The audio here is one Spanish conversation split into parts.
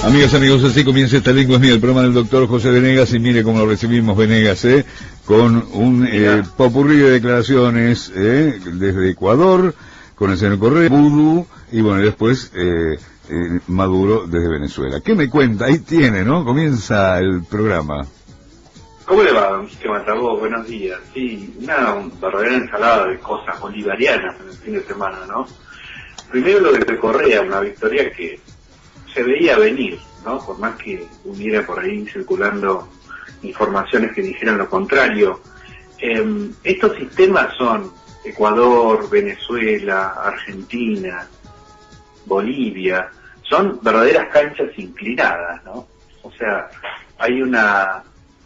Amigas, amigos, así comienza esta Lengua es Mía, el programa del doctor José Venegas, y mire cómo lo recibimos, Venegas, con un popurrí de declaraciones desde Ecuador, con el señor Correa, Vudú, y bueno, después Maduro desde Venezuela. ¿Qué me cuenta? Ahí tiene, ¿no? Comienza el programa. ¿Cómo le va, don Matabó? Buenos días. Sí, una verdadera ensalada de cosas bolivarianas en el fin de semana, ¿no? Primero lo de Correa, una victoria que se veía venir, ¿no? Por más que hubiera por ahí circulando informaciones que dijeran lo contrario. Estos sistemas son Ecuador, Venezuela, Argentina, Bolivia, son verdaderas canchas inclinadas, ¿no? O sea, hay una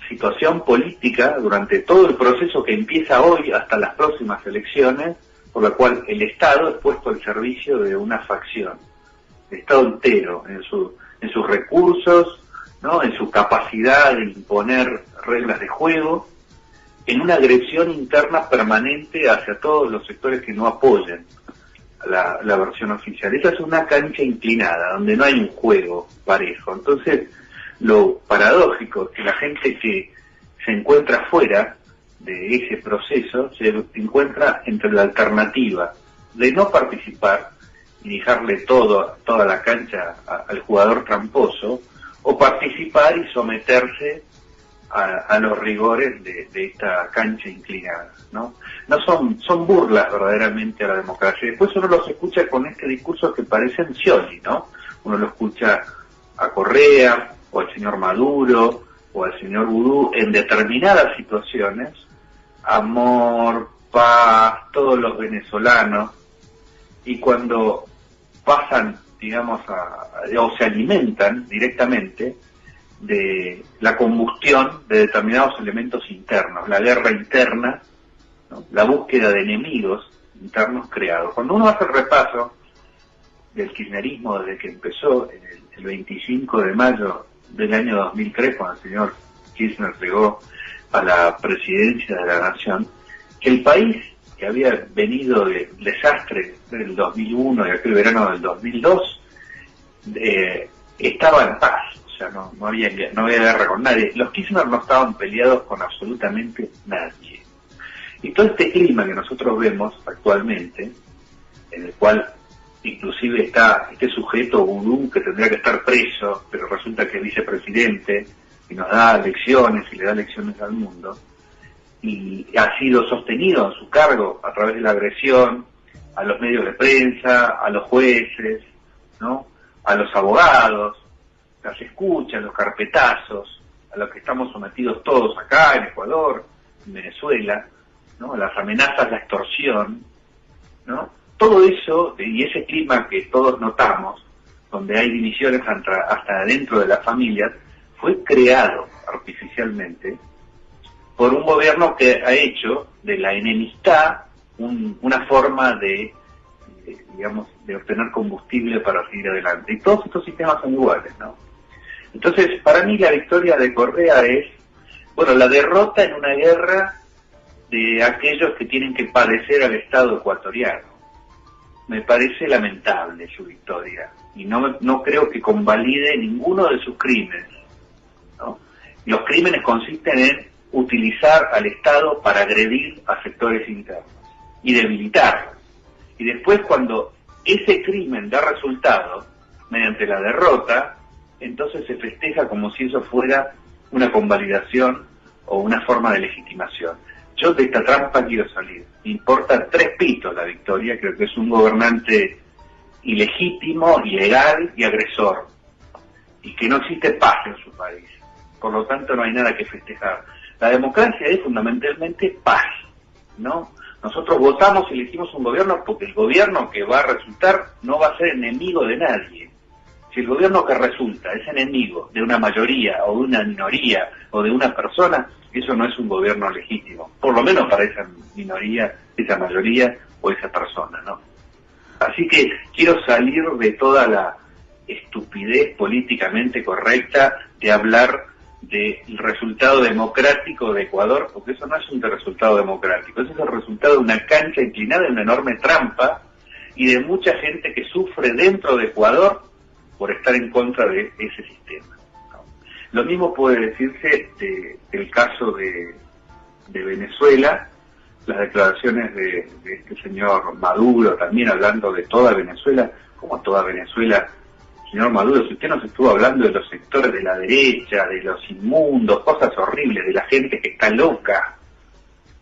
situación política durante todo el proceso que empieza hoy hasta las próximas elecciones, por la cual el Estado es puesto al servicio de una facción, el Estado entero, en sus recursos, ¿no? En su capacidad de imponer reglas de juego, en una agresión interna permanente hacia todos los sectores que no apoyen la versión oficial. Esa es una cancha inclinada, donde no hay un juego parejo. Entonces, lo paradójico es que la gente que se encuentra fuera de ese proceso se encuentra entre la alternativa de no participar y dejarle toda la cancha al jugador tramposo, o participar y someterse a los rigores de esta cancha inclinada, ¿no? No son burlas verdaderamente a la democracia. Después uno los escucha con este discurso que parecen Scioli, ¿no? Uno lo escucha a Correa, o al señor Maduro, o al señor Vudú, en determinadas situaciones, amor, paz, todos los venezolanos, y cuando pasan, digamos, o se alimentan directamente de la combustión de determinados elementos internos, la guerra interna, ¿no? La búsqueda de enemigos internos creados. Cuando uno hace el repaso del kirchnerismo desde que empezó el 25 de mayo del año 2003, cuando el señor Kirchner llegó a la presidencia de la nación, el país, que había venido del desastre del 2001 y aquel verano del 2002, estaba en paz. O sea, no había guerra con nadie. Los Kirchner no estaban peleados con absolutamente nadie. Y todo este clima que nosotros vemos actualmente, en el cual inclusive está este sujeto Vudú que tendría que estar preso, pero resulta que es vicepresidente y nos da lecciones y le da lecciones al mundo, y ha sido sostenido en su cargo a través de la agresión a los medios de prensa, a los jueces, ¿no? A los abogados, las escuchas, los carpetazos, a los que estamos sometidos todos acá en Ecuador, en Venezuela, ¿no? Las amenazas, la extorsión, ¿no? Todo eso, y ese clima que todos notamos, donde hay divisiones hasta dentro de las familias, fue creado artificialmente por un gobierno que ha hecho de la enemistad una forma de obtener combustible para seguir adelante. Y todos estos sistemas son iguales, ¿no? Entonces, para mí la victoria de Correa es, bueno, la derrota en una guerra de aquellos que tienen que padecer al Estado ecuatoriano. Me parece lamentable su victoria, y no creo que convalide ninguno de sus crímenes, ¿no? Los crímenes consisten en utilizar al Estado para agredir a sectores internos y debilitarlos. Y después, cuando ese crimen da resultado mediante la derrota, entonces se festeja como si eso fuera una convalidación o una forma de legitimación. Yo de esta trampa quiero salir. Me importa 3 pitos la victoria. Creo que es un gobernante ilegítimo, ilegal y agresor, y que no existe paz en su país. Por lo tanto, no hay nada que festejar. La democracia es fundamentalmente paz, ¿no? Nosotros votamos y elegimos un gobierno porque el gobierno que va a resultar no va a ser enemigo de nadie. Si el gobierno que resulta es enemigo de una mayoría o de una minoría o de una persona, eso no es un gobierno legítimo, por lo menos para esa minoría, esa mayoría o esa persona, ¿no? Así que quiero salir de toda la estupidez políticamente correcta de hablar del resultado democrático de Ecuador, porque eso no es un resultado democrático, eso es el resultado de una cancha inclinada, de una enorme trampa, y de mucha gente que sufre dentro de Ecuador por estar en contra de ese sistema, ¿no? Lo mismo puede decirse del caso de Venezuela, las declaraciones de este señor Maduro, también hablando de toda Venezuela. ¿Cómo toda Venezuela? Señor Maduro, si usted nos estuvo hablando de los sectores de la derecha, de los inmundos, cosas horribles, de la gente que está loca,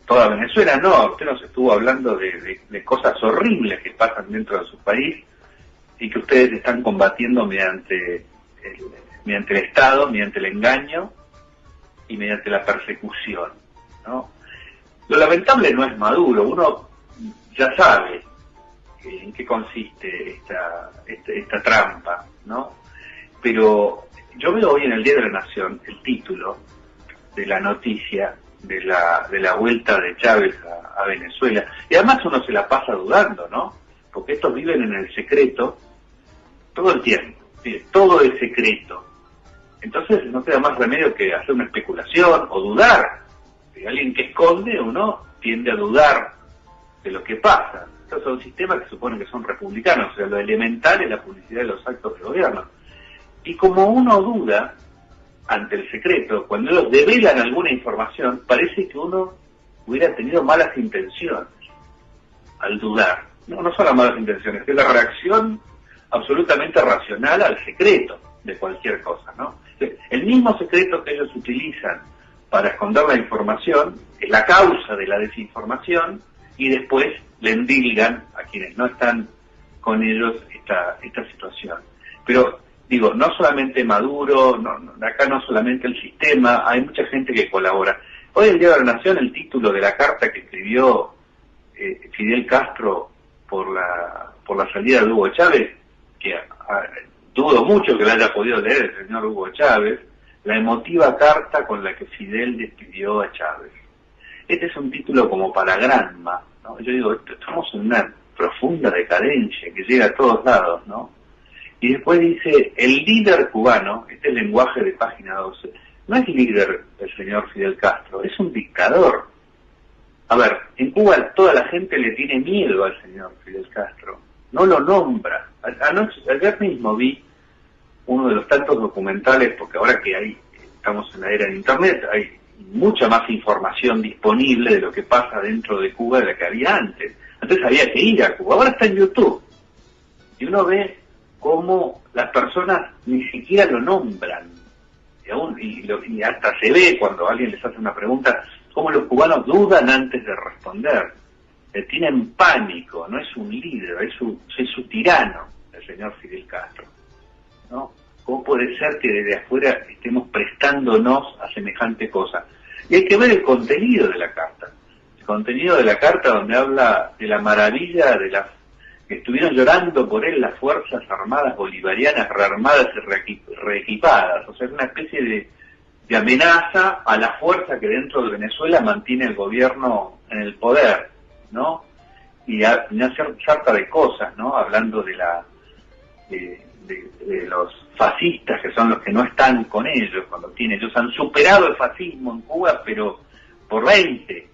toda Venezuela, no, usted nos estuvo hablando de cosas horribles que pasan dentro de su país y que ustedes están combatiendo mediante el Estado, mediante el engaño y mediante la persecución, ¿no? Lo lamentable no es Maduro, uno ya sabe en qué consiste esta trampa, ¿no? Pero yo veo hoy en el Diario de la Nación el título de la noticia de la vuelta de Chávez a Venezuela, y además uno se la pasa dudando, ¿no? Porque estos viven en el secreto todo el tiempo, ¿sí? Todo es secreto. Entonces no queda más remedio que hacer una especulación o dudar. Si alguien que esconde, uno tiende a dudar de lo que pasa. Estos son sistemas que suponen que son republicanos, o sea, lo elemental es la publicidad de los actos del gobierno. Y como uno duda ante el secreto, cuando ellos develan alguna información, parece que uno hubiera tenido malas intenciones al dudar. No son las malas intenciones, es la reacción absolutamente racional al secreto de cualquier cosa, ¿no? El mismo secreto que ellos utilizan para esconder la información es la causa de la desinformación, y después le endilgan a quienes no están con ellos esta situación. Pero digo, no solamente Maduro, acá no solamente el sistema, hay mucha gente que colabora. Hoy el Diario de la Nación, el título de la carta que escribió Fidel Castro por la salida de Hugo Chávez, que dudo mucho que la haya podido leer el señor Hugo Chávez, la emotiva carta con la que Fidel despidió a Chávez. Este es un título como para Granma, ¿no? Yo digo, estamos en una profunda decadencia que llega a todos lados, ¿no? Y después dice, el líder cubano, este es el lenguaje de página 12, no es líder el señor Fidel Castro, es un dictador. A ver, en Cuba toda la gente le tiene miedo al señor Fidel Castro, no lo nombra. Ayer mismo vi uno de los tantos documentales, porque ahora que estamos en la era de Internet, hay mucha más información disponible de lo que pasa dentro de Cuba de la que había antes. Antes había que ir a Cuba, ahora está en YouTube. Y uno ve cómo las personas ni siquiera lo nombran. Y hasta se ve cuando alguien les hace una pregunta, cómo los cubanos dudan antes de responder. Tienen pánico, no es un líder, es su tirano, el señor Fidel Castro, ¿no? ¿Cómo puede ser que desde afuera estemos prestándonos a semejante cosa? Y hay que ver el contenido de la carta. El contenido de la carta donde habla de la maravilla de que estuvieron llorando por él las Fuerzas Armadas Bolivarianas rearmadas y reequipadas. O sea, es una especie de amenaza a la fuerza que dentro de Venezuela mantiene el gobierno en el poder, ¿no? Y hacer sarta de cosas, ¿no? Hablando de los fascistas, que son los que no están con ellos, ellos han superado el fascismo en Cuba, pero por 20,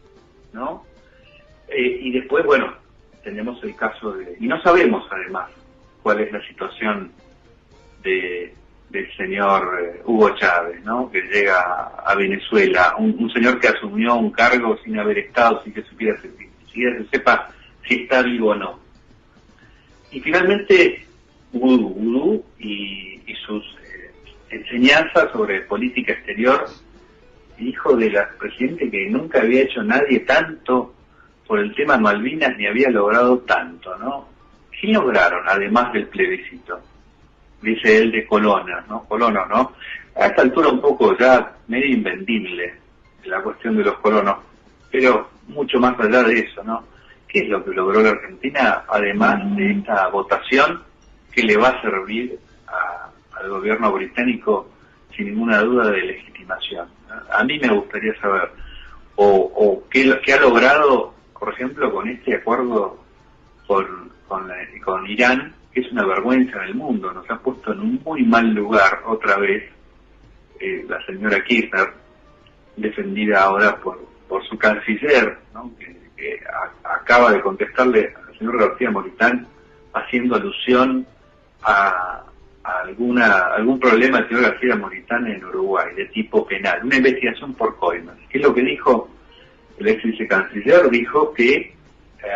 ¿no? Y después, bueno, tenemos el caso y no sabemos además cuál es la situación del señor Hugo Chávez, ¿no? Que llega a Venezuela, un señor que asumió un cargo sin haber estado, sin que se sepa si está vivo o no. Y finalmente Vudú y sus enseñanzas sobre política exterior, hijo del presidente que nunca había hecho nadie tanto por el tema Malvinas ni había logrado tanto, ¿no? ¿Qué lograron además del plebiscito? Dice él de Colonos, ¿no? A esta altura un poco ya medio invendible la cuestión de los colonos, pero mucho más allá de eso, ¿no? ¿Qué es lo que logró la Argentina además de esta votación que le va a servir al gobierno británico sin ninguna duda de legitimación? A mí me gustaría saber, o qué ha logrado, por ejemplo, con este acuerdo con Irán, que es una vergüenza en el mundo, nos ha puesto en un muy mal lugar otra vez la señora Kirchner, defendida ahora por su canciller, ¿no? que acaba de contestarle al señor García Moritán haciendo alusión a algún problema del señor García Moritán en Uruguay, de tipo penal, una investigación por coimas. ¿Qué es lo que dijo el ex vicecanciller? Dijo que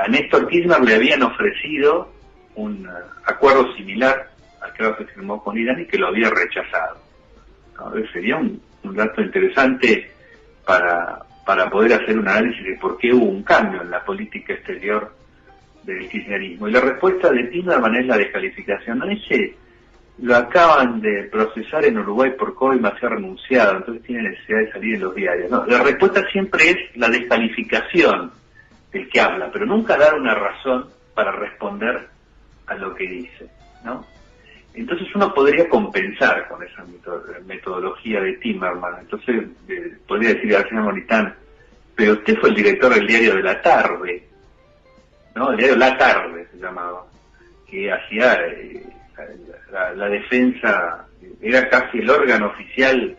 a Néstor Kirchner le habían ofrecido un acuerdo similar al que ahora se firmó con Irán y que lo había rechazado. ¿No? Sería un dato interesante para poder hacer un análisis de por qué hubo un cambio en la política exterior del kirchnerismo. Y la respuesta de Timerman es la descalificación. No dice, lo acaban de procesar en Uruguay por coimas, se ha renunciado, entonces tiene necesidad de salir en los diarios. No, la respuesta siempre es la descalificación del que habla, pero nunca dar una razón para responder a lo que dice, ¿no? Entonces uno podría compensar con esa metodología de Timerman. Entonces podría decir a García Moritán, pero usted fue el director del diario de la tarde, ¿no? El diario La Tarde se llamaba, que hacía la defensa, era casi el órgano oficial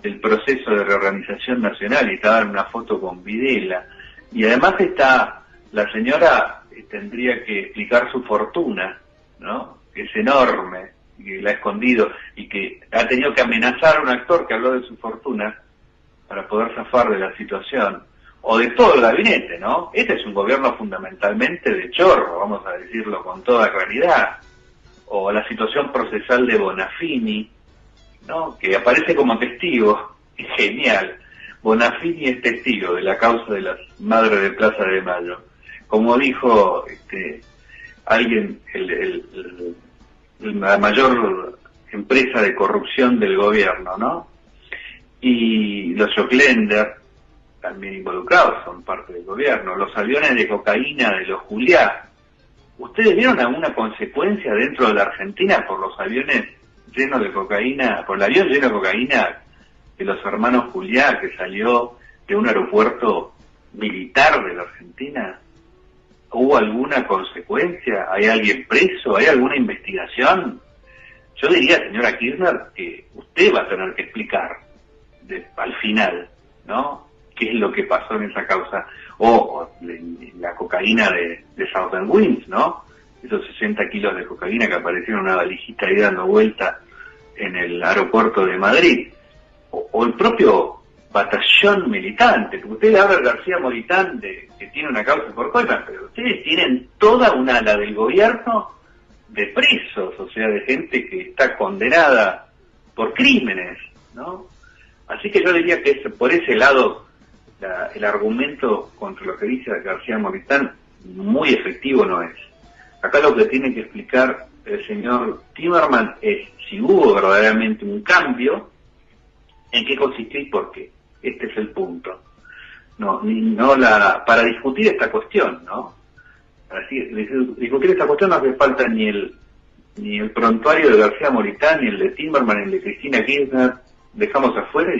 del proceso de reorganización nacional, y estaba en una foto con Videla. Y además la señora tendría que explicar su fortuna, ¿no? Que es enorme, y que la ha escondido, y que ha tenido que amenazar a un actor que habló de su fortuna para poder zafar de la situación, o de todo el gabinete, ¿no? Este es un gobierno fundamentalmente de chorro, vamos a decirlo con toda claridad, o la situación procesal de Bonafini, ¿no? Que aparece como testigo, es genial. Bonafini es testigo de la causa de las madres de Plaza de Mayo. Como dijo alguien, la mayor empresa de corrupción del gobierno, ¿no? Y los Joclender, también involucrados, son parte del gobierno. Los aviones de cocaína de los Juliá. ¿Ustedes vieron alguna consecuencia dentro de la Argentina por los aviones llenos de cocaína, por el avión lleno de cocaína de los hermanos Juliá que salió de un aeropuerto militar de la Argentina? ¿Hubo alguna consecuencia? ¿Hay alguien preso? ¿Hay alguna investigación? Yo diría, señora Kirchner, que usted va a tener que explicar al final, ¿no? ¿Qué es lo que pasó en esa causa? O la cocaína de Southern Winds, ¿no? Esos 60 kilos de cocaína que aparecieron en una valijita ahí dando vuelta en el aeropuerto de Madrid. O el propio batallón militante, porque usted habla de García Moritán que tiene una causa por coimas, pero ustedes tienen toda una ala del gobierno de presos, o sea, de gente que está condenada por crímenes, ¿no? Así que yo diría que por ese lado el argumento contra lo que dice García Moritán muy efectivo no es. Acá lo que tiene que explicar el señor Timerman es si hubo verdaderamente un cambio, en qué consistió y por qué. Este es el punto. Para discutir esta cuestión, ¿no? Para discutir esta cuestión no hace falta ni el prontuario de García Moritán, ni el de Timerman, ni el de Cristina Kirchner, dejamos afuera